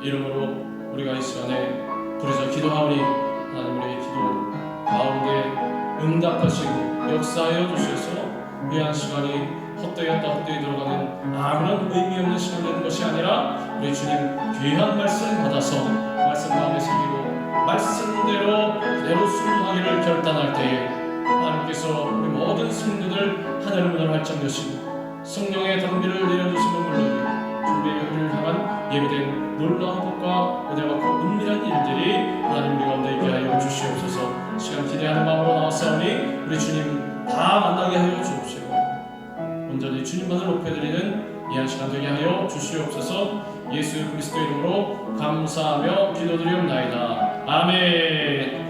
이름으로 우리가 이 시간에 부르짖어 기도하오니 하나님 우리의 기도 가운데 응답하시고 역사하여 주셔서 귀한 시간이 헛되었다 헛되이 들어가는 아무런 의미 없는 시간 되는 것이 아니라 우리 주님 귀한 말씀 받아서 말씀 마음에 새기고 말씀대로 그대로 순종하기를 결단할 때에 하나님께서 우리 모든 성도들 하늘의 문을 활짝 여시고 성령의 담비를 내려주시는 물론 준비의 우리를 향한 예비된 놀라운 복과 은혜가 그 은밀한 일들이 하나님 우리 가운데 있게 하여 주시옵소서. 시간 기대하는 마음으로 나왔사오니 우리 주님 다 만나게 하여 주옵시고 온전히 주님만을 높여드리는 이 한 시간 되게 하여 주시옵소서. 예수 그리스도 이름으로 감사하며 기도드리옵나이다. 아멘.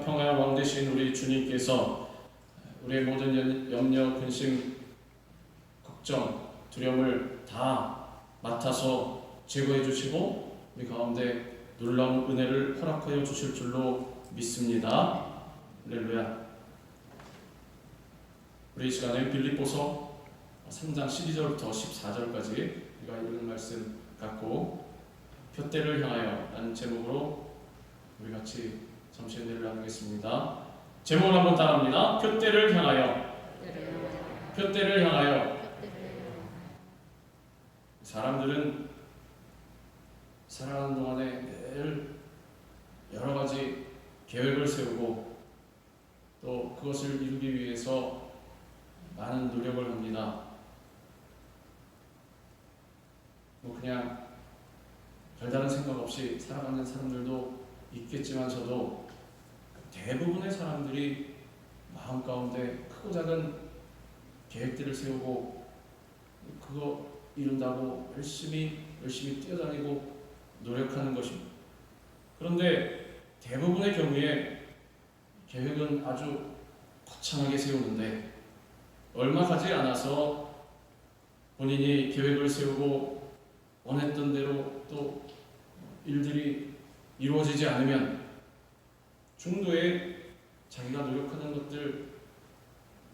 평화의 왕 되신 우리 주님께서 우리의 모든 염려, 근심, 걱정, 두려움을 다 맡아서 제거해 주시고 우리 가운데 놀라운 은혜를 허락하여 주실 줄로 믿습니다. 할렐루야. 우리 이 시간에 빌립보서 3장 12절부터 14절까지 우리가 읽은 말씀 갖고 표대를 향하여 라는 제목으로 우리 같이 잠시 은혜를 나누겠습니다. 제목을 한번 따라합니다. 표대를 향하여. 표대를 향하여. 사람들은 살아가는 동안에 늘 여러 가지 계획을 세우고 또 그것을 이루기 위해서 많은 노력을 합니다. 그냥 별다른 생각 없이 살아가는 사람들도 있겠지만서도 대부분의 사람들이 마음 가운데 크고 작은 계획들을 세우고 그거 이룬다고 열심히 뛰어다니고 노력하는 것입니다. 그런데 대부분의 경우에 계획은 아주 거창하게 세우는데 얼마 가지 않아서 본인이 계획을 세우고 원했던 대로 또 일들이 이루어지지 않으면 중도에 자기가 노력하는 것들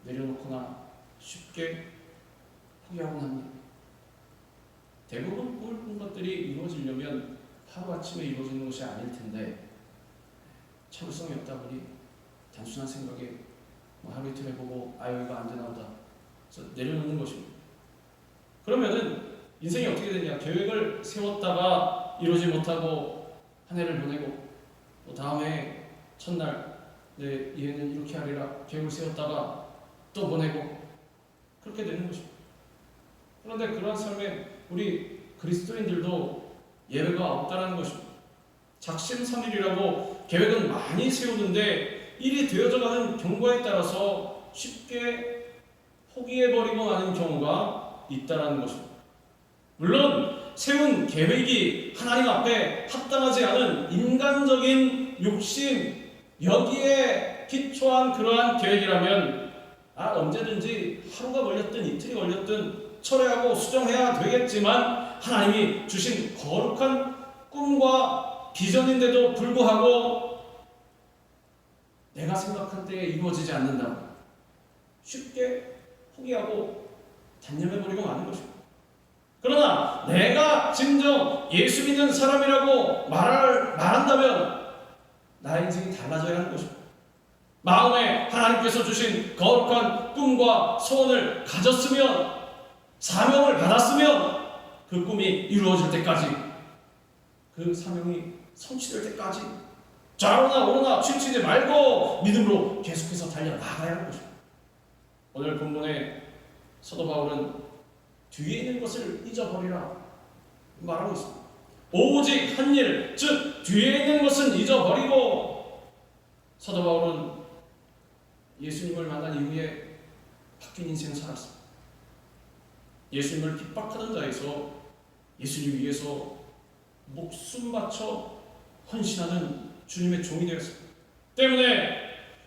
내려놓거나 쉽게 포기하곤 합니다. 대부분 모든 것들이 이루어지려면 하루아침에 이루어지는 것이 아닐 텐데 차후성이 없다 보니 단순한 생각에 하루 이틀 해보고 이거 안 되나 보다 그래서 내려놓는 것입니다. 그러면은 인생이 어떻게 되냐? 계획을 세웠다가 이루지 못하고 한 해를 보내고 또 다음에 첫날 내 얘는 이렇게 하리라 계획을 세웠다가 또 보내고 그렇게 되는 것입니다. 그런데 그러한 삶에 우리 그리스도인들도 예외가 없다는 것입니다. 작심삼일이라고 계획은 많이 세우는데 일이 되어져가는 경과에 따라서 쉽게 포기해버리고 마는 경우가 있다라는 것입니다. 물론 세운 계획이 하나님 앞에 합당하지 않은 인간적인 욕심, 여기에 기초한 그러한 계획이라면 언제든지 하루가 걸렸든 이틀이 걸렸든 철회하고 수정해야 되겠지만, 하나님이 주신 거룩한 꿈과 비전인데도 불구하고 내가 생각한 때에 이루어지지 않는다고 쉽게 포기하고 단념해버리고 마는 것입니다. 그러나 내가 진정 예수 믿는 사람이라고 말한다면 나의 인생이 달라져야 하는 것입니다. 마음에 하나님께서 주신 거룩한 꿈과 소원을 가졌으면, 사명을 받았으면 그 꿈이 이루어질 때까지, 그 사명이 성취될 때까지 좌로나 우로나 치우치지 말고 믿음으로 계속해서 달려나가야 하는 것입니다. 오늘 본문에 사도 바울은 뒤에 있는 것을 잊어버리라 말하고 있습니다. 오직 한 일, 즉 뒤에 있는 것은 잊어버리고, 사도 바울은 예수님을 만난 이후에 바뀐 인생을 살았습니다. 예수님을 핍박하는 자에서 예수님 위해서 목숨 바쳐 헌신하는 주님의 종이 되었습니다. 때문에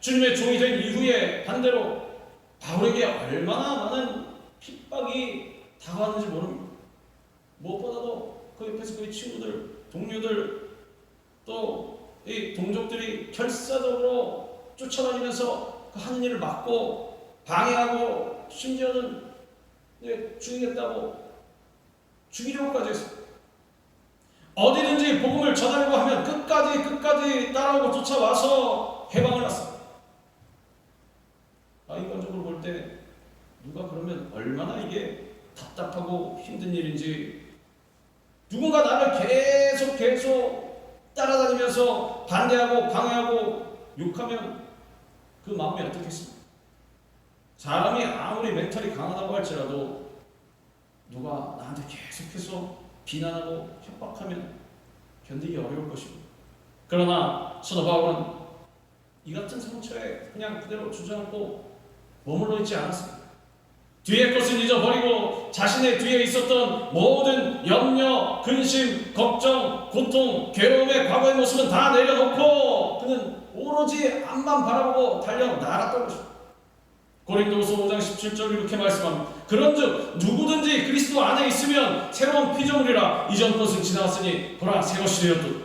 주님의 종이 된 이후에 반대로 바울에게 얼마나 많은 핍박이 다가왔는지 모릅니다. 무엇보다도 그 옆에서 그의 친구들, 동료들, 또 이 동족들이 결사적으로 쫓아다니면서 그 하는 일을 막고 방해하고, 심지어는 죽이겠다고 죽이려고까지 했습니다. 어디든지 복음을 전하려고 하면 끝까지 따라오고 쫓아와서 해방을 났습니다. 인간적으로 볼 때 누가 그러면 얼마나 이게 답답하고 힘든 일인지, 누군가 나를 계속 따라다니면서 반대하고 방해하고 욕하면 그 마음이 어떻겠습니까? 사람이 아무리 멘탈이 강하다고 할지라도 누가 나한테 계속해서 비난하고 협박하면 견디기 어려울 것입니다. 그러나 사도 바울은 이 같은 상처에 그냥 그대로 주저앉고 머물러 있지 않았습니다. 뒤의 것은 잊어버리고 자신의 뒤에 있었던 모든 염려, 근심, 걱정, 고통, 괴로움의 과거의 모습은 다 내려놓고 그는 오로지 앞만 바라보고 달려나갔던 것입니다. 고린도후서 5장 17절 이렇게 말씀합니다. 그런즉 누구든지 그리스도 안에 있으면 새로운 피조물이라, 이전 것은 지나갔으니 보라 새 것이 되었도다.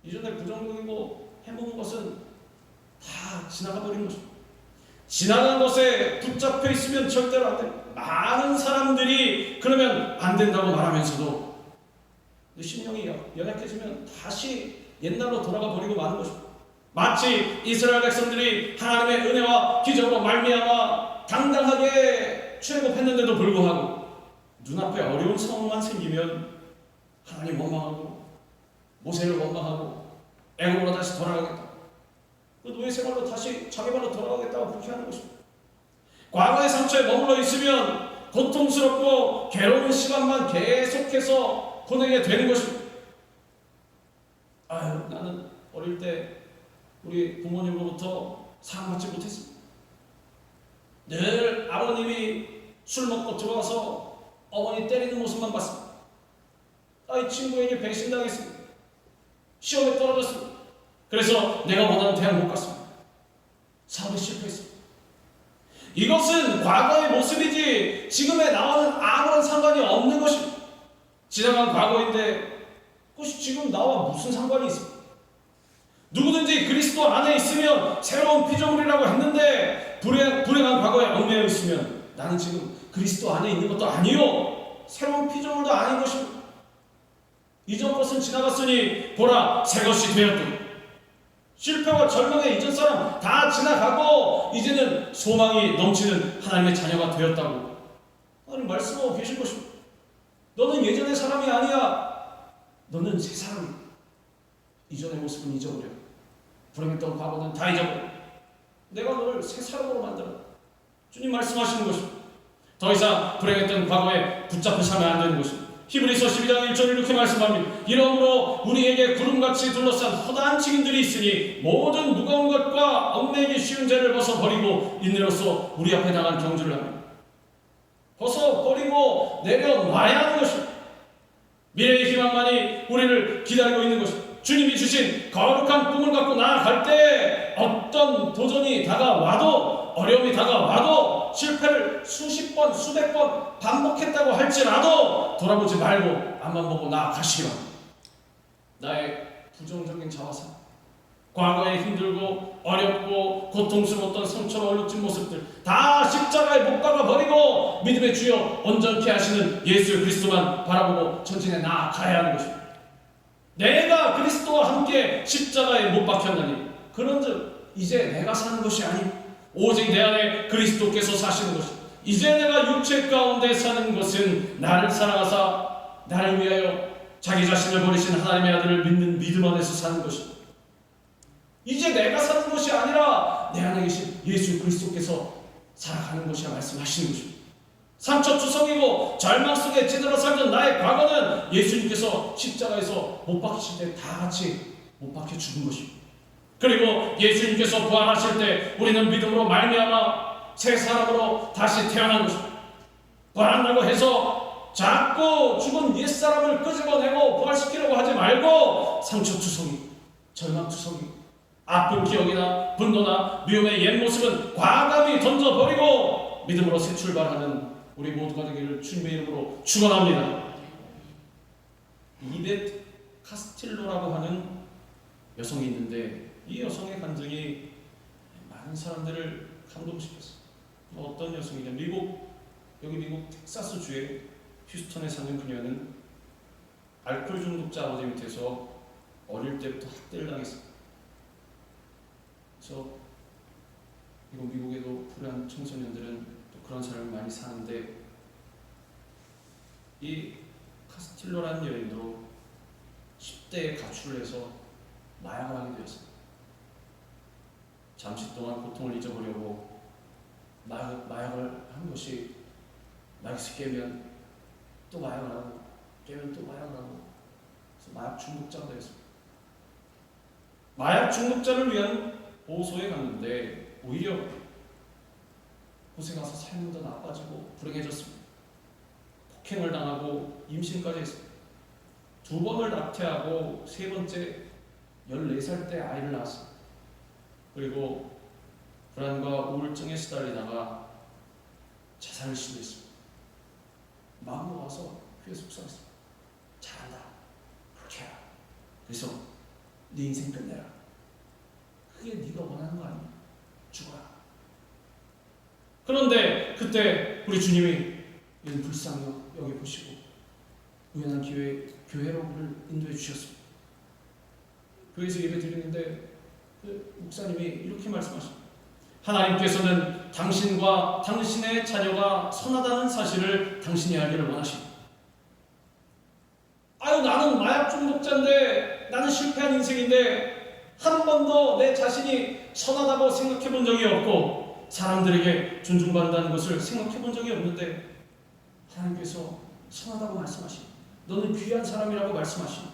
이전에 부정적이고 해먹은 것은 다 지나가 버린 것입니다. 지나간 것에 붙잡혀 있으면 절대로 안 됩니다. 많은 사람들이 그러면 안 된다고 말하면서도 심령이 연약해지면 다시 옛날로 돌아가 버리고 마는 것입니다. 마치 이스라엘 백성들이 하나님의 은혜와 기적으로 말미암아 당당하게 출애굽했는데도 불구하고 눈앞에 어려운 상황만 생기면 하나님 원망하고 모세를 원망하고 애굽으로 다시 돌아가겠다, 그 노예 생활로 다시 자기 발로 돌아가겠다고 그렇게 하는 것입니다. 과거의 상처에 머물러 있으면 고통스럽고 괴로운 시간만 계속해서 보내게 되는 것입니다. 나는 어릴 때 우리 부모님으로부터 사랑받지 못했습니다. 늘 아버님이 술 먹고 들어와서 어머니 때리는 모습만 봤습니다. 이 친구에게 배신당했습니다. 시험에 떨어졌습니다. 그래서 내가 원하는 대학 못 갔습니다. 사업에 실패했습니다. 이것은 과거의 모습이지 지금의 나와는 아무런 상관이 없는 것입니다. 지나간 과거인데 그것이 지금 나와 무슨 상관이 있습니까? 누구든지 그리스도 안에 있으면 새로운 피조물이라고 했는데 불행한 과거에 얽매여 있으면 나는 지금 그리스도 안에 있는 것도 아니요, 새로운 피조물도 아닌 것입니다. 이전 것은 지나갔으니 보라 새 것이 되었다. 실패와 절망의 이전 사람 다 지나가고 이제는 소망이 넘치는 하나님의 자녀가 되었다고 하나님 말씀하고 계실 것입니다. 너는 예전의 사람이 아니야. 너는 새 사람이야. 이전의 모습은 잊어버려. 불행했던 과거는 다 잊어버려. 내가 너를 새 사람으로 만들어. 주님 말씀하시는 것입니다. 더 이상 불행했던 과거에 붙잡혀 살면 안 되는 것입니다. 히브리서 12장 1절 이렇게 말씀합니다. 이러므로 우리에게 구름같이 둘러싼 허다한 증인들이 있으니 모든 무거운 것과 얽매이기 쉬운 죄를 벗어버리고 인내로서 우리 앞에 당한 경주를 합니다. 벗어버리고 내려놔야 하는 것입니다. 미래의 희망만이 우리를 기다리고 있는 것입니다. 주님이 주신 거룩한 꿈을 갖고 나아갈 때 어떤 도전이 다가와도, 어려움이 다가와도, 실패를 수십 번 수백 번 반복했다고 할지라도 돌아보지 말고 앞만 보고 나아가시기 바랍니다. 나의 부정적인 자화상, 과거에 힘들고 어렵고 고통스러웠던 상처로 얼룩진 모습들 다 십자가에 못 박아 버리고 믿음의 주여 온전케 하시는 예수 그리스도만 바라보고 전진해 나아가야 하는 것입니다. 내가 그리스도와 함께 십자가에 못 박혔나니 그런즉 이제 내가 사는 것이 아니고 오직 내 안에 그리스도께서 사시는 것입니다. 이제 내가 육체 가운데 사는 것은 나를 사랑하사 나를 위하여 자기 자신을 버리신 하나님의 아들을 믿는 믿음 안에서 사는 것입니다. 이제 내가 사는 것이 아니라 내 안에 계신 예수 그리스도께서 살아가는 것이라 말씀하시는 것입니다. 상처투성이고 절망 속에 찌들어 살던 나의 과거는 예수님께서 십자가에서 못 박히실 때 다 같이 못 박혀 죽은 것입니다. 그리고 예수님께서 부활하실 때 우리는 믿음으로 말미암아 새 사람으로 다시 태어난 것입니다. 부활한다고 해서 자꾸 죽은 옛사람을 끄집어내고 부활시키려고 하지 말고 상처투성이, 절망투성이, 아픈 기억이나 분노나 미움의 옛 모습은 과감히 던져버리고 믿음으로 새 출발하는 우리 모두가 되기를 주님의 이름으로 축원합니다. 이벳 카스틸로라고 하는 여성이 있는데 이 여성의 간증이 많은 사람들을 감동시켰어요. 어떤 여성이냐? 여기 미국 텍사스주의 휴스턴에 사는 그녀는 알코올 중독자 아버지 밑에서 어릴 때부터 학대를 당했습니다. 그래서 미국에도 불우한 청소년들은 또 그런 삶을 많이 사는데 이 카스틸로라는 여인으로 10대에 가출을 해서 마약을 하게 되었습니다. 잠시 동안 고통을 잊어보려고 마약을 한 것이 마약에서 깨면 또 마약을 하고 깨면 또 마약을 하고 그래서 마약 중독자가 되었습니다. 마약 중독자를 위한 보호소에 갔는데 오히려 곳에 가서 삶은 더 나빠지고 불행해졌습니다. 폭행을 당하고 임신까지 했습니다. 2번을 낙태하고 3번째 14살 때 아이를 낳았습니다. 그리고 불안과 우울증에 시달리다가 자살을 시도했습니다. 마음 놓아서 후회 속상했습니다. 잘한다. 그렇게 해라. 그래서 네 인생 끝내라. 그게 네가 원하는 거 아니야? 죽어라. 그런데 그때 우리 주님이 이런 불쌍히 여기 보시고 우연한 기회에 교회로 우리를 인도해 주셨습니다. 교회에서 예배 드리는데 그 목사님이 이렇게 말씀하십니다. 하나님께서는 당신과 당신의 자녀가 선하다는 사실을 당신이 알기를 원하십니다. 아유, 나는 마약 중독자인데, 나는 실패한 인생인데 한 번도 내 자신이 선하다고 생각해 본 적이 없고 사람들에게 존중받는다는 것을 생각해 본 적이 없는데 하나님께서 선하다고 말씀하시고 너는 귀한 사람이라고 말씀하시고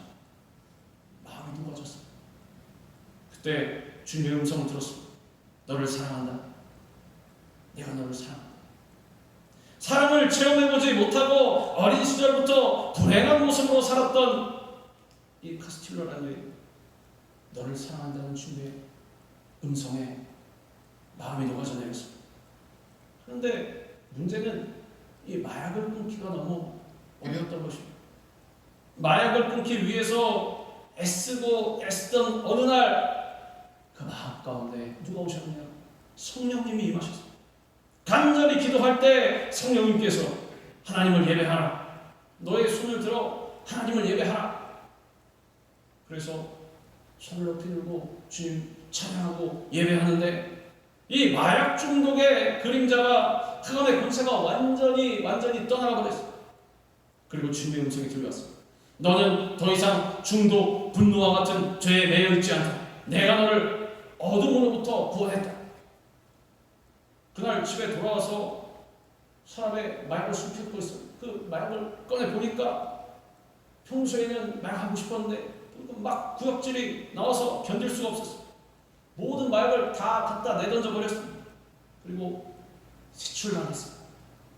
마음이 녹아졌습니다. 그때 주님의 음성을 들었습니다. 너를 사랑한다. 내가 너를 사랑한다. 사랑을 체험해보지 못하고 어린 시절부터 불행한 모습으로 살았던 이 카스틸로라는 여인, 너를 사랑한다는 주님의 음성에 마음이 녹아져 내렸습니다. 그런데 문제는 이 마약을 끊기가 너무 어려웠던 것입니다. 마약을 끊기 위해서 애쓰던 어느 날 그 마음 가운데 누가 오셨느냐? 성령님이 임하셨습니다. 간절히 기도할 때 성령님께서 하나님을 예배하라. 너의 손을 들어 하나님을 예배하라. 그래서 손을 높이 들고 주님 찬양하고 예배하는데 이 마약 중독의 그림자가 그간의 권세가 완전히 떠나가 버렸습니다. 그리고 주님의 음성이 들려왔습니다. 너는 더 이상 중독, 분노와 같은 죄에 매여 있지 않다. 내가 너를 어둠으로부터 구원했다. 그날 집에 돌아와서 서랍에 마약을 숨기고 있어요. 그 마약을 꺼내 보니까 평소에는 말하고 싶었는데 막 구역질이 나와서 견딜 수가 없었어요. 모든 말을 다 갖다 내던져 버렸습니다. 그리고 지출당했습니다.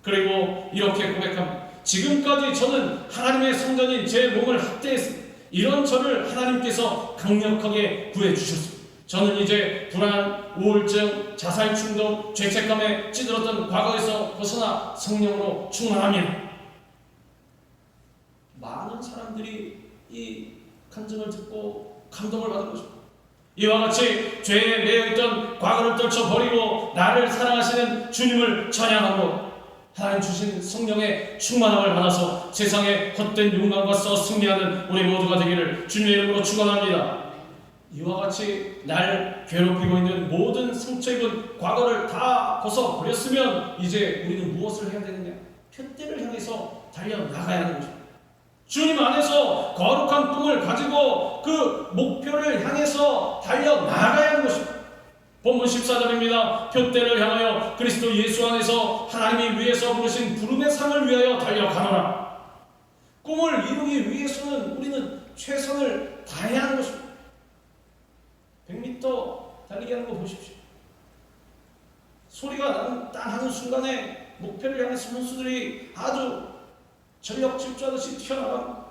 그리고 이렇게 고백합니다. 지금까지 저는 하나님의 성전인 제 몸을 학대했습니다. 이런 저를 하나님께서 강력하게 구해주셨습니다. 저는 이제 불안, 우울증, 자살 충동, 죄책감에 찌들었던 과거에서 벗어나 성령으로 충만합니다. 많은 사람들이 이 간증을 듣고 감동을 받은 것입니다. 이와 같이 죄에 매여있던 과거를 떨쳐버리고 나를 사랑하시는 주님을 찬양하고 하나님 주신 성령의 충만함을 받아서 세상의 헛된 욕망과 싸워 승리하는 우리 모두가 되기를 주님의 이름으로 축원합니다. 이와 같이 날 괴롭히고 있는 모든 상처 입은 과거를 다 벗어버렸으면 이제 우리는 무엇을 해야 되느냐? 표대를 향해서 달려나가야 하는 것입니다. 주님 안에서 거룩한 꿈을 가지고 그 목표를 향해서 달려나가야 하는 것입니다. 본문 14절입니다. 표대를 향하여 그리스도 예수 안에서 하나님이 위에서 부르신 부름의 상을 위하여 달려가노라. 꿈을 이루기 위해서는 우리는 최선을 다해야 하는 것입니다. 100m 달리기 하는 거 보십시오. 소리가 나는 딱 하는 순간에 목표를 향해 선수들이 아주 전력 질주하듯이 튀어나갑니다.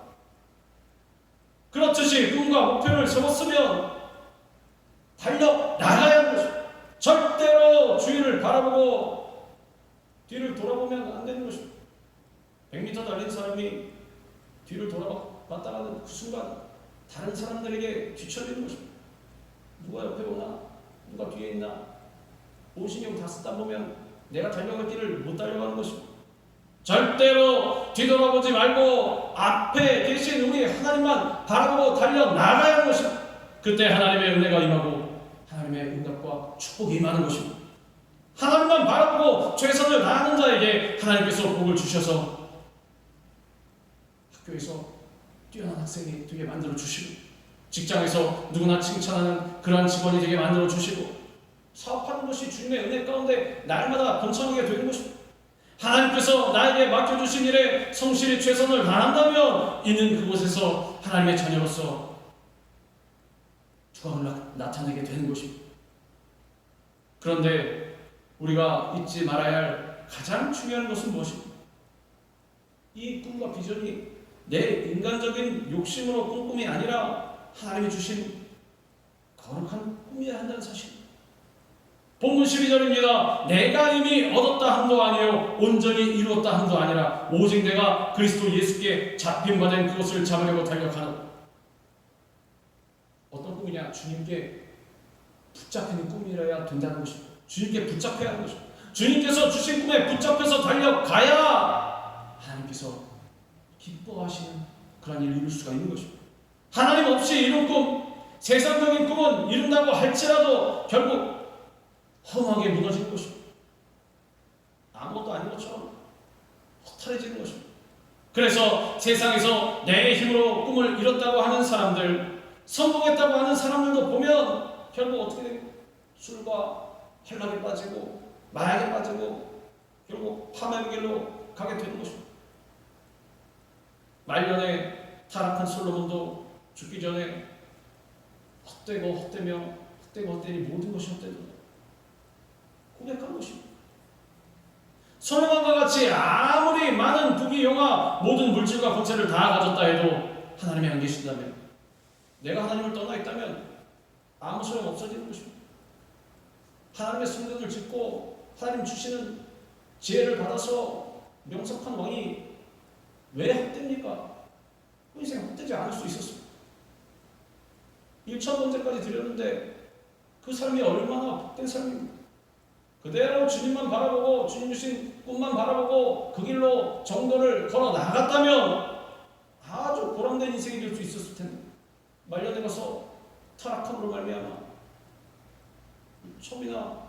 그렇듯이 꿈과 목표를 세웠으면 달려나가야 하는 것입니다. 절대로 주위를 바라보고 뒤를 돌아보면 안 되는 것입니다. 100m 달린 사람이 뒤를 돌아봤다가는 그 순간 다른 사람들에게 뒤처지는 것입니다. 누가 옆에 오나? 누가 뒤에 있나? 온 신경 다 쓰다 보면 내가 달려갈 길을 못 달려가는 것입니다. 절대로 뒤돌아보지 말고 앞에 계신 우리 하나님만 바라보고 달려나가야 하는 것입니다. 그때 하나님의 은혜가 임하고 하나님의 응답과 축복이 임하는 것입니다. 하나님만 바라보고 최선을 다하는 자에게 하나님께서 복을 주셔서 학교에서 뛰어난 학생이 되게 만들어 주시고 직장에서 누구나 칭찬하는 그러한 직원이 되게 만들어 주시고 사업하는 것이 주님의 은혜 가운데 날마다 번창하게 되는 것입니다. 하나님께서 나에게 맡겨주신 일에 성실히 최선을 다한다면 이는 그곳에서 하나님의 자녀로서 두각을 나타내게 되는 것입니다. 그런데 우리가 잊지 말아야 할 가장 중요한 것은 무엇입니까? 이 꿈과 비전이 내 인간적인 욕심으로 꾼 꿈이 아니라 하나님이 주신 거룩한 꿈이어야 한다는 사실입니다. 본문 12절입니다. 내가 이미 얻었다 함도 아니요 온전히 이루었다 함도 아니라 오직 내가 그리스도 예수께 잡힘 받은 그것을 잡으려고 달려가노라. 어떤 꿈이냐? 주님께 붙잡히는 꿈이라야 된다는 것입니다. 주님께 붙잡혀야 하는 것입니다. 주님께서 주신 꿈에 붙잡혀서 달려가야 하나님께서 기뻐하시는 그런 일을 이룰 수가 있는 것입니다. 하나님 없이 이룬 꿈, 세상적인 꿈은 이룬다고 할지라도 결국 험하게 무너지는 것입니다. 아무것도 아닌 것처럼 허탈해지는 것입니다. 그래서 세상에서 내 힘으로 꿈을 이뤘다고 하는 사람들, 성공했다고 하는 사람들도 보면 결국 어떻게 됩니까? 술과 혈락에 빠지고 마약에 빠지고 결국 파멸의 길로 가게 되는 것입니다. 말년에 타락한 솔로몬도 죽기 전에 헛되고 헛되니 모든 것이 헛되다 고백한 것입니다. 솔로몬과 같이 아무리 많은 부귀 영화 모든 물질과 권세를 다 가졌다 해도 하나님이 안 계신다면, 내가 하나님을 떠나 있다면 아무 소용 없어지는 것입니다. 하나님의 성전을 짓고 하나님 주시는 지혜를 받아서 명석한 왕이 왜 헛됩니까? 그 인생 헛되지 않을 수 있었습니다. 1,000번째까지 드렸는데 그 삶이 얼마나 복된 삶입니까? 그대로 주님만 바라보고 주님 주신 꿈만 바라보고 그 길로 정도를 걸어 나갔다면 아주 보람된 인생이 될 수 있었을 텐데 말년에 가서 타락함으로 말미암아 첩이나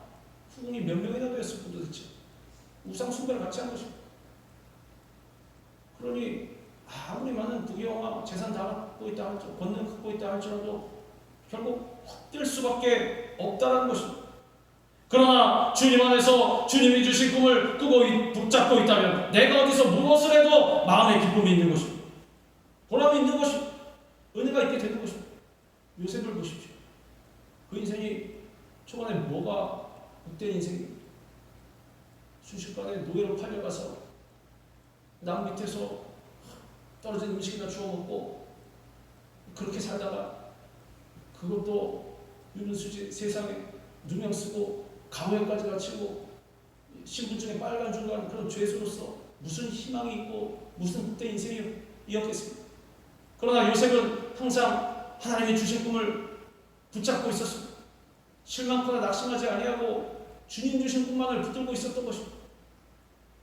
후궁이 몇 명이나 되었을까 도대체. 우상 숭배를 같이 한 것입니다. 그러니 아무리 많은 부귀영화 재산 다 갖고 있다 할지라도 권능 갖고 있다 할지라도 결국 헛될 수밖에 없다는 것입니다. 그러나 주님 안에서 주님이 주신 꿈을 꾸고 붙잡고 있다면 내가 어디서 무엇을 해도 마음의 기쁨이 있는 것입니다. 보람이 있는 것이 은혜가 있게 되는 것입니다. 요셉을 보십시오. 그 인생이 초반에 뭐가 복된 인생입니까? 순식간에 노예로 팔려가서 남 밑에서 떨어진 음식이나 주워 먹고 그렇게 살다가 그것도 유는수지 세상에 누명 쓰고 감옥에까지 갇히고 신분증에 빨간 줄간 그런 죄수로서 무슨 희망이 있고 무슨 복된 인생이었겠습니까? 그러나 요셉은 항상 하나님이 주신 꿈을 붙잡고 있었습니다. 실망거나 낙심하지 아니하고 주님 주신 꿈만을 붙들고 있었던 것입니다.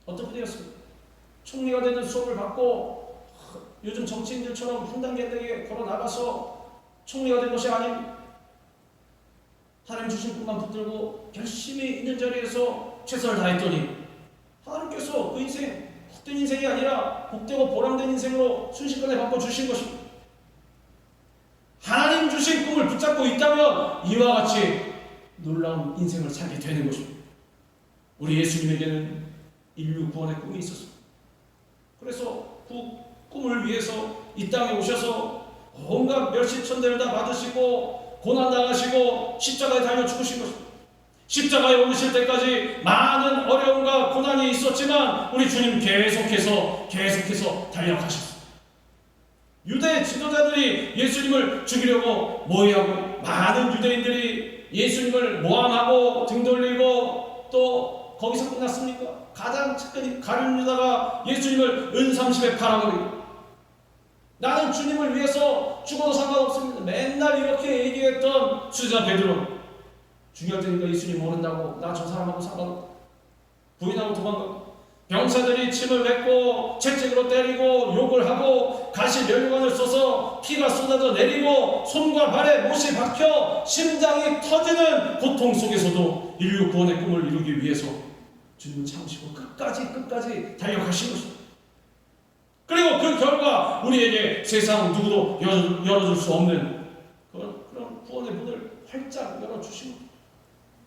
어떤 분이었습니까? 총리가 되는 수업을 받고 요즘 정치인들처럼 한 단계 한 단계 걸어 나가서 총리가 된 것이 아닌 하나님 주신 꿈만 붙들고 열심히 있는 자리에서 최선을 다했더니 하나님께서 그 인생 헛된 인생이 아니라 복되고 보람된 인생으로 순식간에 바꿔주신 것입니다. 하나님 주신 꿈을 붙잡고 있다면 이와 같이 놀라운 인생을 살게 되는 것입니다. 우리 예수님에게는 인류 구원의 꿈이 있었습니다. 그래서 그 꿈을 위해서 이 땅에 오셔서 온갖 멸시천대를 다 받으시고 고난당하시고 십자가에 달려 죽으신 것입니다. 십자가에 오르실 때까지 많은 어려움과 고난이 있었지만 우리 주님 계속해서 달려가셨습니다. 유대 지도자들이 예수님을 죽이려고 모의하고 많은 유대인들이 예수님을 모함하고 등 돌리고 또 거기서 끝났습니까? 가장 측근이 가룟 유다가 예수님을 은삼십에 팔아버리고 나는 주님을 위해서 죽어도 상관없습니다. 맨날 이렇게 얘기했던 수자 베드로 중요할 때니까 예수님 모른다고 나 저 사람하고 상관없다 부인하고 도망가고 병사들이 침을 뱉고 채찍으로 때리고 욕을 하고 가시 면류관을 써서 피가 쏟아져 내리고 손과 발에 못이 박혀 심장이 터지는 고통 속에서도 인류 구원의 꿈을 이루기 위해서 주님은 참으시고 끝까지 달려가신 것입니다. 그리고 그 결과 우리에게 세상 누구도 열어줄 수 없는 그런 구원의 문을 활짝 열어주신 것.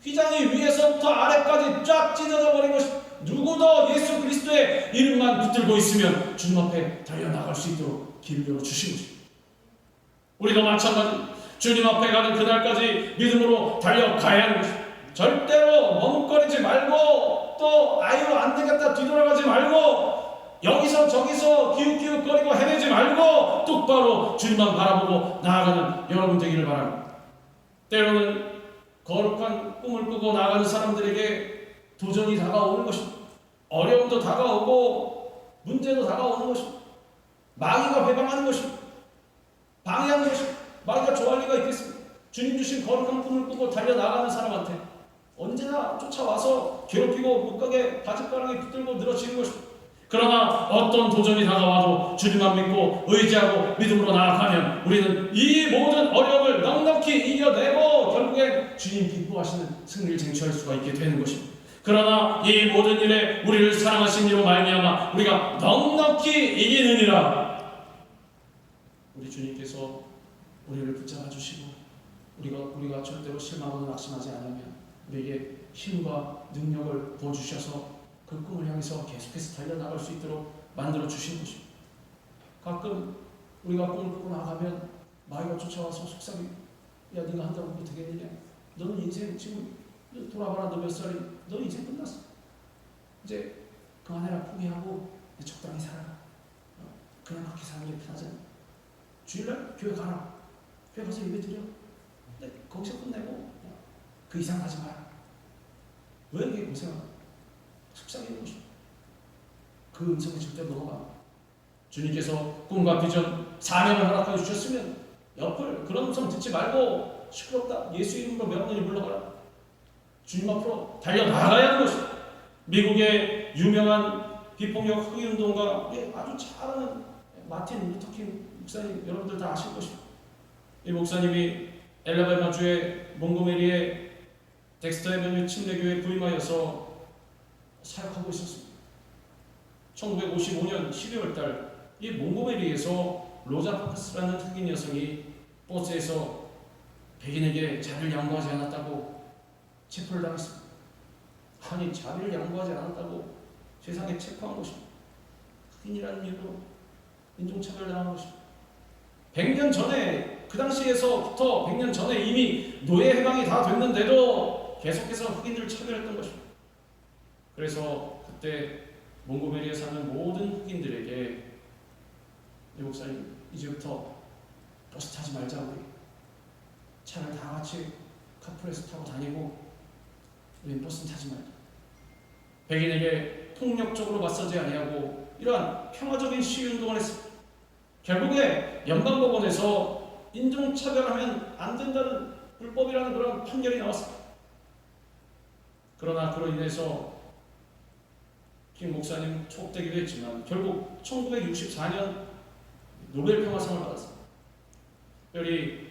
휘장이 위에서부터 아래까지 쫙 찢어져 버린 것이 누구도 예수 그리스도의 이름만 붙들고 있으면 주님 앞에 달려나갈 수 있도록 길을 열어주신 것입니다. 우리도 마찬가지 주님 앞에 가는 그날까지 믿음으로 달려가야 하는 것입니다. 절대로 머뭇거리지 말고 또 아유 안 되겠다 뒤돌아가지 말고 여기서 저기서 기웃기웃거리고 헤매지 말고 똑바로 주님만 바라보고 나아가는 여러분 되기를 바랍니다. 때로는 거룩한 꿈을 꾸고 나아가는 사람들에게 도전이 다가오는 것입니다. 어려움도 다가오고 문제도 다가오는 것입니다. 마귀가 배방하는 것입니다. 방해하는 것입니다. 마귀가 좋아할 리가 있겠습니까? 주님 주신 거룩한 꿈을 꾸고 달려나가는 사람한테 언제나 쫓아와서 괴롭히고 못 가게 바짓가랑이 붙들고 늘어지는 것입니다. 그러나 어떤 도전이 다가와도 주님만 믿고 의지하고 믿음으로 나아가면 우리는 이 모든 어려움을 넉넉히 이겨내고 결국엔 주님 기뻐하시는 승리를 쟁취할 수가 있게 되는 것입니다. 그러나 이 모든 일에 우리를 사랑하신 이로 말미암아 우리가 넉넉히 이기느니라. 우리 주님께서 우리를 붙잡아 주시고 우리가 절대로 실망하고 낙심하지 않으면 우리에게 힘과 능력을 부어주셔서 그 꿈을 향해서 계속해서 달려나갈 수 있도록 만들어 주신 것입니다. 가끔 우리가 꿈을 꾸고 나가면 마귀가 쫓아와서 속삭이 야 네가 한다고 그거 되겠느냐? 너는 인생 지금 돌아봐라 너 몇 살이 너 인생 끝났어. 이제 그만해라 포기하고 적당히 살아라. 그냥 그렇게 사는 게 편하잖아. 주일날 교회 가라. 교회 가서 예배 드려. 근데 거기서 끝내고 그 이상 가지 마라. 왜 이게 고생하나? 속삭이는 것입니다. 그 음성에 절대 넘어가. 주님께서 꿈과 비전, 사명을 허락하여 주셨으면 옆을 그런 음성 듣지 말고 시끄럽다. 예수 이름으로 명령이 물러가라. 주님 앞으로 달려나가야 하는 것입니다. 미국의 유명한 비폭력 흑인운동가 아주 잘 아는 마틴 루터킹 목사님 여러분들 다 아실 것입니다. 이 목사님이 엘라바마주의 몽고메리의 덱스터 에버뉴 침례교회에 부임하여서 사역하고 있었습니다. 1955년 12월달 이 몽고메리에서 로자 파크스라는 흑인 여성이 버스에서 백인에게 자비를 양보하지 않았다고 체포를 당했습니다. 아니 자비를 양보하지 않았다고 세상에 체포한 것입니다. 흑인이라는 이유로 인종차별을 당한 것입니다. 100년 전에 그 당시에서부터 100년 전에 이미 노예 해방이 다 됐는데도 계속해서 흑인들을 차별했던 것입니다. 그래서 그때 몽고메리에 사는 모든 흑인들에게 이 목사님 이제부터 버스 타지 말자, 우리 차를 다 같이 카풀에서 타고 다니고 우린 버스 타지 말자. 백인에게 폭력적으로 맞서지 아니하고 이러한 평화적인 시위운동을 했습니다. 결국에 연방법원에서 인종차별하면 안 된다는 불법이라는 그런 판결이 나왔습니다. 그러나 그로 인해서 킹 목사님 초대기도 했지만 결국 1964년 노벨 평화상을 받았습니다. 특별히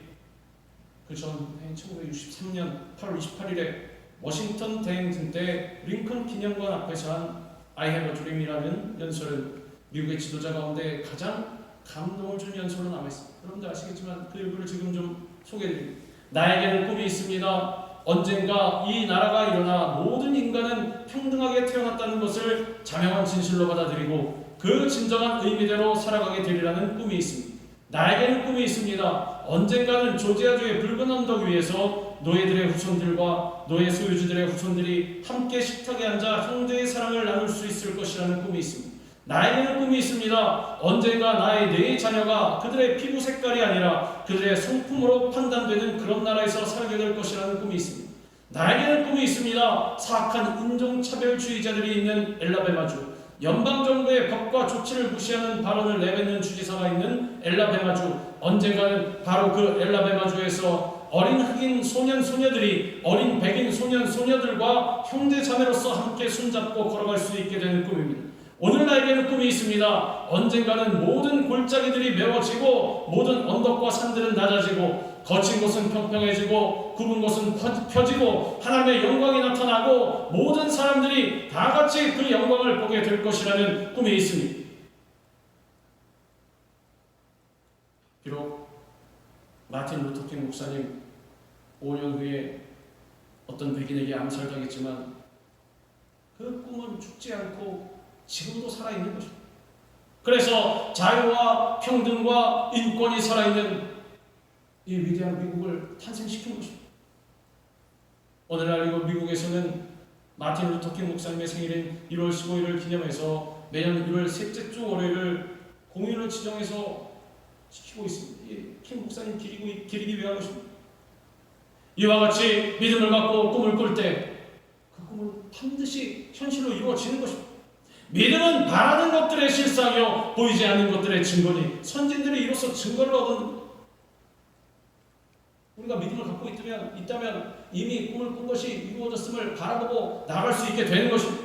그 전해인 1963년 8월 28일에 워싱턴 대행진 때 링컨 기념관 앞에서 한 I have a dream이라는 연설은 미국의 지도자 가운데 가장 감동을 준 연설로 남아있습니다. 여러분들 아시겠지만 그 일부를 지금 좀 소개해드립니다. 나에게는 꿈이 있습니다. 언젠가 이 나라가 일어나 모든 인간은 평등하게 태어났다는 것을 자명한 진실로 받아들이고 그 진정한 의미대로 살아가게 되리라는 꿈이 있습니다. 나에게는 꿈이 있습니다. 언젠가는 조지아주의 붉은 언덕 위에서 노예들의 후손들과 노예 소유주들의 후손들이 함께 식탁에 앉아 형제의 사랑을 나눌 수 있을 것이라는 꿈이 있습니다. 나에게는 꿈이 있습니다. 언젠가 나의 네 자녀가 그들의 피부 색깔이 아니라 그들의 성품으로 판단되는 그런 나라에서 살게 될 것이라는 꿈이 있습니다. 나에게는 꿈이 있습니다. 사악한 인종차별주의자들이 있는 엘라베마주, 연방정부의 법과 조치를 무시하는 발언을 내뱉는 주지사가 있는 엘라베마주, 언젠가는 바로 그 엘라베마주에서 어린 흑인 소년 소녀들이 어린 백인 소년 소녀들과 형제 자매로서 함께 손잡고 걸어갈 수 있게 되는 꿈입니다. 오늘 나에게는 꿈이 있습니다. 언젠가는 모든 골짜기들이 메워지고 모든 언덕과 산들은 낮아지고 거친 곳은 평평해지고 굽은 곳은 펴지고 하나님의 영광이 나타나고 모든 사람들이 다 같이 그 영광을 보게 될 것이라는 꿈이 있습니다. 비록 마틴 루터킹 목사님 5년 후에 어떤 백인에게 암살당했지만 그 꿈은 죽지 않고 지금도 살아있는 것입니다. 그래서 자유와 평등과 인권이 살아있는 이 위대한 미국을 탄생시킨 것입니다. 오늘날 이곳 미국에서는 마틴 루터킹 목사님의 생일인 1월 15일을 기념해서 매년 1월 셋째 주 월요일을 공휴일로 지정해서 지키고 있습니다. 킹 목사님 기리기 위한 것입니다. 이와 같이 믿음을 갖고 꿈을 꿀 때 그 꿈은 반드시 현실로 이루어지는 것입니다. 믿음은 바라는 것들의 실상이요 보이지 않는 것들의 증거니 선진들이 이로써 증거를 얻은 우리가 믿음을 갖고 있다면 이미 꿈을 꾼 것이 이루어졌음을 바라보고 나아갈 수 있게 되는 것입니다.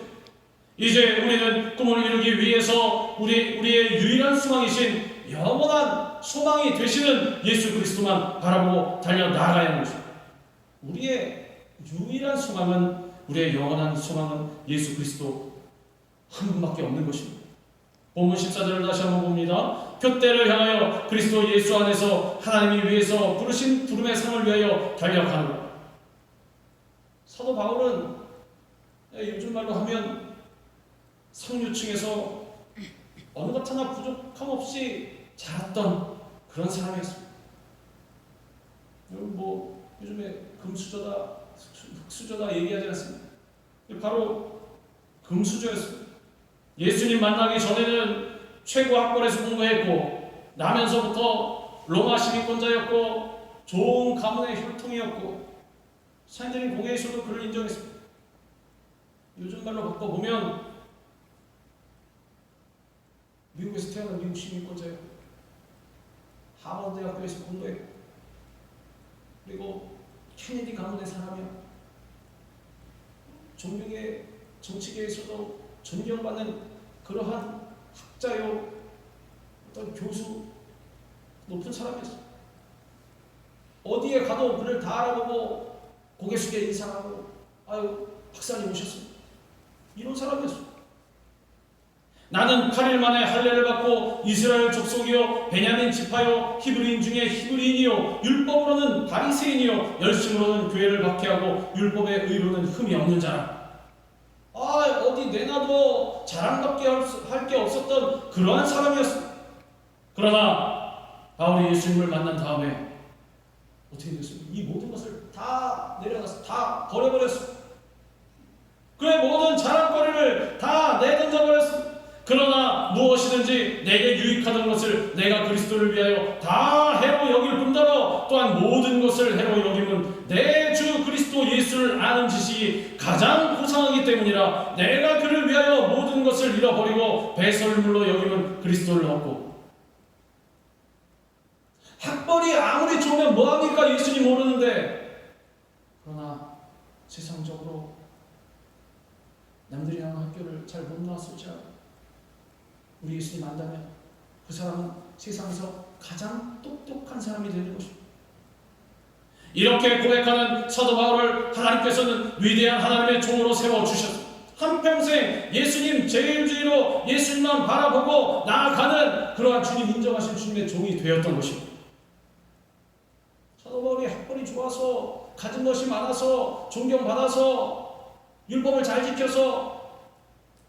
이제 우리는 꿈을 이루기 위해서 우리의 유일한 소망이신 영원한 소망이 되시는 예수 그리스도만 바라보고 달려나가야 하는 것입니다. 우리의 유일한 소망은 우리의 영원한 소망은 예수 그리스도 한 분밖에 없는 것입니다. 본문 14절을 다시 한번 봅니다. 표대를 향하여 그리스도 예수 안에서 하나님이 위해서 부르신 부름의 상을 위하여 달려가노라. 사도 바울은 요즘 말로 하면 상류층에서 어느 것 하나 부족함 없이 자랐던 그런 사람이었습니다. 뭐 요즘에 금수저다 흑수저다 얘기하지 않습니다. 바로 금수저였습니다. 예수님 만나기 전에는 최고 학벌에서 공부했고 나면서부터 로마 시민권자였고 좋은 가문의 혈통이었고 산드린 공회에서도 그를 인정했습니다. 요즘 말로 바꿔보면 미국에서 태어난 미국 시민권자였고 하버드 대학교에서 공부했고 그리고 케네디 가문의 사람이야. 종교계 정치계에서도 존경받는 그러한 학자요 어떤 교수 높은 사람이었어. 어디에 가도 그를 다 알아보고 고개 숙여 인사하고 아유 박사님 오셨습니다. 이런 사람이었어. 나는 8일 만에 할례를 받고 이스라엘 족속이요 베냐민 지파요 히브리인 중에 히브리인이요 율법으로는 바리새인이요 열심으로는 교회를 박해하고 율법의 의로는 흠이 없는 자라. 어디 내놔도 자랑밖에 할 게 없었던 그러한 사람이었습니다. 그러나 바울이 예수님을 만난 다음에 어떻게 됐습니까? 이 모든 것을 다 내려놨어. 다 버려버렸어. 그의 모든 자랑거리를 다 내던져버렸어. 그러나 무엇이든지 내게 유익하던 것을 내가 그리스도를 위하여 다 해로 여길 뿐더러 또한 모든 것을 해로 여김은 내 주 그리스도 예수를 아는 지식이 가장 고상하기 때문이라. 내가 그를 위하여 모든 것을 잃어버리고 배설물로 여김은 그리스도를 얻고. 학벌이 아무리 좋으면 뭐합니까? 예수님 모르는데. 그러나 세상적으로 남들이 나오는 학교를 잘 못 나왔을지라도 우리 예수님 안다면 그 사람은 세상에서 가장 똑똑한 사람이 되는 것입니다. 이렇게 고백하는 사도 바울을 하나님께서는 위대한 하나님의 종으로 세워주셨습니다. 한평생 예수님 제일주의로 예수님만 바라보고 나아가는 그러한 주님 인정하신 주님의 종이 되었던 것입니다. 사도 바울이 학벌이 좋아서 가진 것이 많아서 존경받아서 율법을 잘 지켜서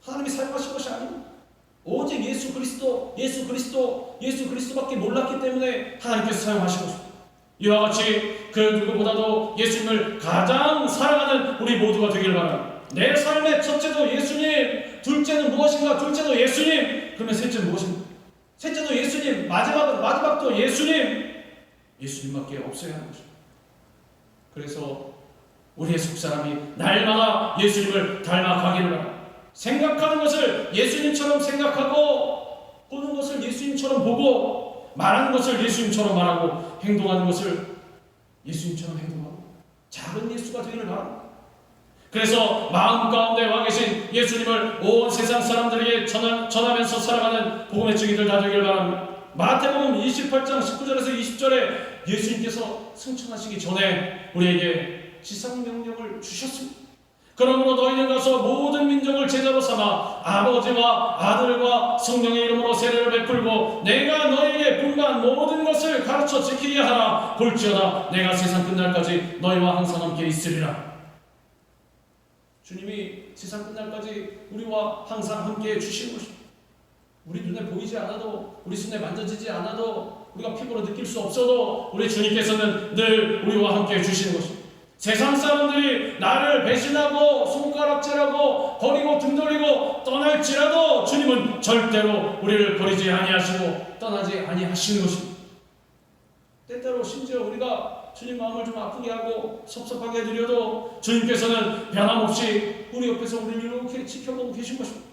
하나님이 사용하신 것이 아닙니다. 오직 예수 그리스도밖에 몰랐기 때문에 하나님께서 사용하신 것입니다. 이와 같이 그 누구보다도 예수님을 가장 사랑하는 우리 모두가 되길 바랍니다. 내 삶의 첫째도 예수님, 둘째는 무엇인가? 둘째도 예수님. 그러면 셋째는 무엇인가? 셋째도 예수님, 마지막도 예수님. 예수님밖에 없어야 하는 것입니다. 그래서 우리의 속사람이 날마다 예수님을 닮아가기를 바랍니다. 생각하는 것을 예수님처럼 생각하고, 보는 것을 예수님처럼 보고, 말하는 것을 예수님처럼 말하고, 행동하는 것을 예수님처럼 행동하고, 작은 예수가 되기를 바랍니다. 그래서 마음 가운데 와 계신 예수님을 온 세상 사람들에게 전하면서 살아가는 복음의 증인들 다 되기를 바랍니다. 마태복음 28장 19절에서 20절에 예수님께서 승천하시기 전에 우리에게 지상명령을 주셨습니다. 그러므로 너희는 가서 모든 민족을 제자로 삼아 아버지와 아들과 성령의 이름으로 세례를 베풀고 내가 너희에게 분부한 모든 것을 가르쳐 지키게 하라. 볼지어다 내가 세상 끝날까지 너희와 항상 함께 있으리라. 주님이 세상 끝날까지 우리와 항상 함께 해주시는 것입니다. 우리 눈에 보이지 않아도, 우리 손에 만져지지 않아도, 우리가 피부로 느낄 수 없어도 우리 주님께서는 늘 우리와 함께 해주시는 것입니다. 세상 사람들이 나를 배신하고 손가락질하고 버리고 등 돌리고 떠날지라도 주님은 절대로 우리를 버리지 아니하시고 떠나지 아니하시는 것입니다. 때때로 심지어 우리가 주님 마음을 좀 아프게 하고 섭섭하게 해드려도 주님께서는 변함없이 우리 옆에서 우리를 이렇게 지켜보고 계신 것입니다.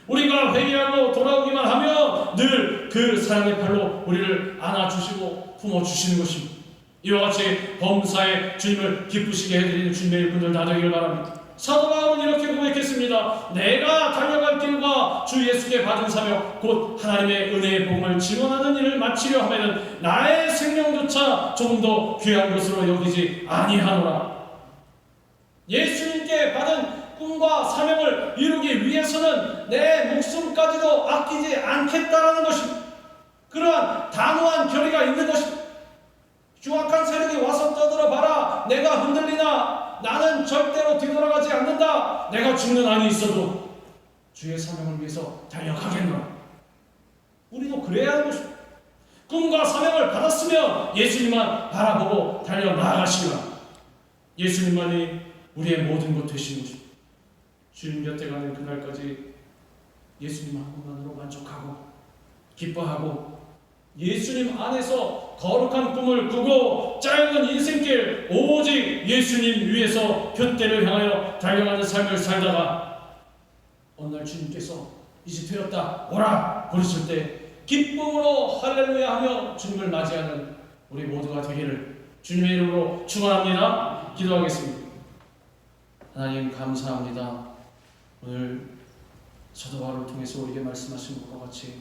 우리가 회개하고 돌아오기만 하면 늘 그 사랑의 팔로 우리를 안아주시고 품어주시는 것입니다. 이와 같이 범사에 주님을 기쁘시게 해드리는 주님의 일꾼들 다 되기를 바랍니다. 사도 바울은 이렇게 고백했습니다. 내가 달려갈 길과 주 예수께 받은 사명 곧 하나님의 은혜의 복음을 증언하는 일을 마치려 하면은 나의 생명조차 조금 더 귀한 것으로 여기지 아니하노라. 예수님께 받은 꿈과 사명을 이루기 위해서는 내 목숨까지도 아끼지 않겠다라는 것입니다. 그러한 단호한 결의가 있는 것입니다. 흉악한 세력이 와서 떠들어봐라. 내가 흔들리나 나는 절대로 뒤돌아가지 않는다. 내가 죽는 안이 있어도 주의 사명을 위해서 달려가겠노라. 우리도 그래야 하는 것입니다. 꿈과 사명을 받았으면 예수님만 바라보고 달려나가시라. 예수님만이 우리의 모든 것 되시는 것입니다. 주님 곁에 가는 그날까지 예수님 한 분만으로 만족하고 기뻐하고 예수님 안에서 거룩한 꿈을 꾸고 짧은 인생길 오직 예수님 위해서 표대를 향하여 달려가는 삶을 살다가 어느 날 주님께서 이제 되었다 오라 부르실 때 기쁨으로 할렐루야 하며 주님을 맞이하는 우리 모두가 되기를 주님의 이름으로 축원합니다. 기도하겠습니다. 하나님 감사합니다. 오늘 사도 바울을 통해서 우리에게 말씀하신 것과 같이